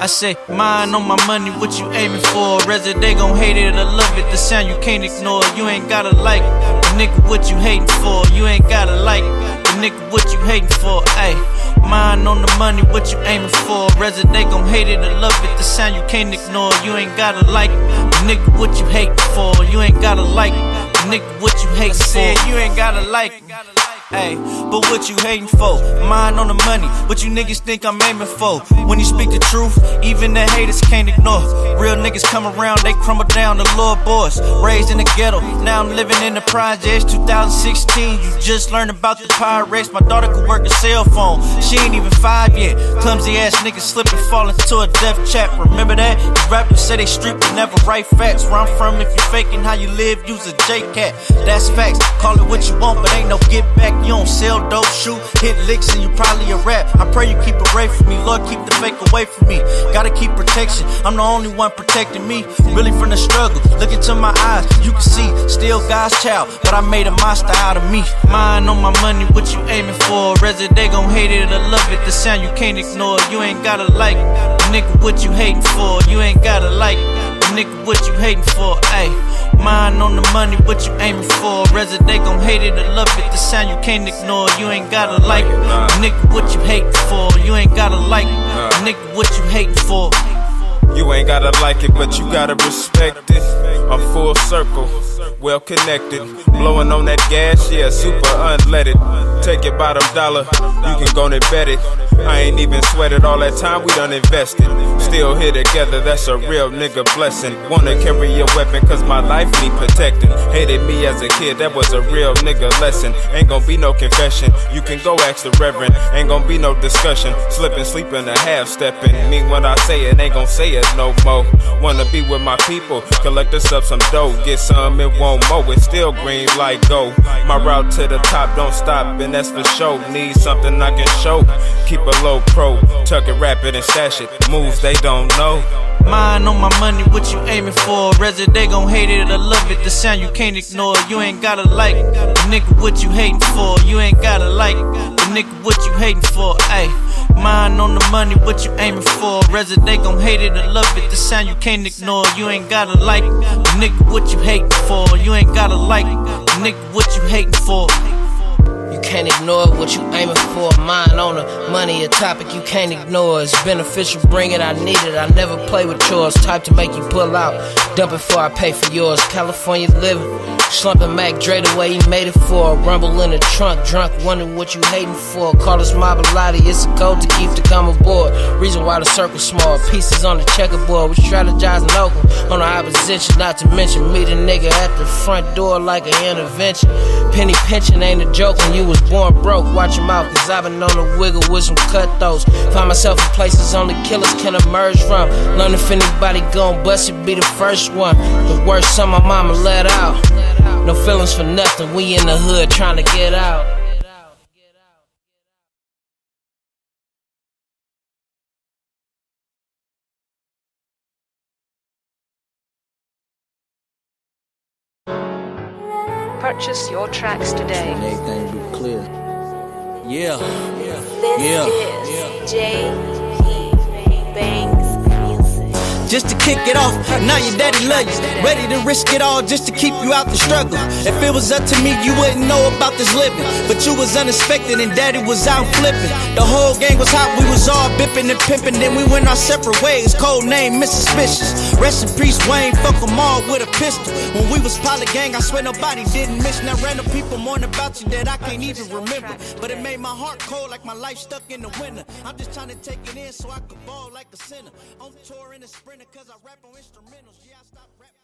I say, mind on my money, what you aiming for? Resident, they gon' hate it or love it. The sound you can't ignore. You ain't gotta like the nigga, what you hating for? You ain't gotta like the nigga, what you hating for? Ayy, mind on the money, what you aiming for? Resident, they gon' hate it or love it. The sound you can't ignore. You ain't gotta like the nigga, what you hating for? You ain't gotta like the nigga, what you hating for? You ain't gotta like. Ay, but what you hating for? Mind on the money, what you niggas think I'm aiming for? When you speak the truth, even the haters can't ignore. Real niggas come around, they crumble down the lower boys. Raised in the ghetto, now I'm living in the projects. 2016, you just learned about the pirate race. My daughter could work a cell phone, she ain't even 5 yet. Clumsy ass niggas slip and fall into a death trap. Remember that? You rappers say they street but never write facts. Where I'm from, if you faking how you live, use a J-Cat. That's facts, call it what you want, but ain't no get back. You don't sell dope, shoot, hit licks, and you probably a rap. I pray you keep away from me, Lord, keep the fake away from me. Gotta keep protection, I'm the only one protecting me. Really from the struggle, look into my eyes, you can see, still God's child, but I made a monster out of me. Mind on my money, what you aiming for? Resident, they gon' hate it or love it. The sound you can't ignore. You ain't gotta like the nigga, what you hating for? You ain't gotta like the nigga, what you hating for? Ayy, mind on the money, what you aiming for? Resident, they gon' hate it or love it. The sound you can't ignore. You ain't gotta like the nigga, what you hating for? You ain't gotta like the nigga, what you hating for? You ain't gotta like it, but you gotta respect it. I'm full circle, well connected. Blowing on that gas, yeah, super unleaded. Take your bottom dollar, you can go and bet it. I ain't even sweated all that time we done invested. Still here together, that's a real nigga blessing. Wanna carry a weapon cause my life need protecting. Hated me as a kid, that was a real nigga lesson. Ain't gon' be no confession, you can go ask the reverend. Ain't gon' be no discussion, slipping, sleeping, or half-stepping. Mean when I say it, ain't gon' say it no more. Wanna be with my people, collect us up some dough. Get some, it won't mow, it's still green like gold. My route to the top don't stop, and that's for sure. Need something I can show, keep a low pro, tuck it, wrap it, and stash it. Moves they don't know. Mind on my money, what you aiming for? Resident, they gon' hate it or love it. The sound you can't ignore. You ain't gotta like the nigga, what you hating for? You ain't gotta like the nigga, what you hating for? Ayy, mind on the money, what you aiming for? Resident, they gon' hate it or love it. The sound you can't ignore. You ain't gotta like the nigga, what you hating for? You ain't gotta like the nigga, what you hating for? You can't ignore what you aiming for. Mind on the money, a topic you can't ignore. It's beneficial, bring it, I need it. I never play with chores, type to make you pull out. Dump it before I pay for yours. California living, slumping Mac Dre the way he made it for. Rumble in the trunk, drunk, wondering what you hating for. Call us Mabalati, it's a code to keep to come aboard. Reason why the circle's small, pieces on the checkerboard. We strategizing local, on the opposition. Not to mention, meet a nigga at the front door like an intervention. Penny pinching ain't a joke when you was born broke. Watch your mouth, cause I've been on the wiggle with some cutthroats. Find myself in places only killers can emerge from. Learn if anybody gon' bust it, be the first one. The worst son my mama let out. No feelings for nothing, we in the hood trying to get out. Purchase your tracks today. Everything be clear. Yeah. This is J.Bangs Music. Just to kick it off, now your daddy love you. Ready to risk it all just to keep you out the struggle. If it was up to me, you wouldn't know about this living. But you was unexpected and daddy was out flipping. The whole gang was hot, we was all bipping and pimping. Then we went our separate ways, code name Mr. Suspicious. Rest in peace Wayne, fuck them all with a pistol. When we was pilot gang, I swear nobody didn't miss. Now random people mourn about you that I can't even remember. But it made my heart cold like my life stuck in the winter. I'm just trying to take it in so I could ball like a sinner. On tour in the sprinter cause I rap on instrumentals. Yeah, I stopped rapping.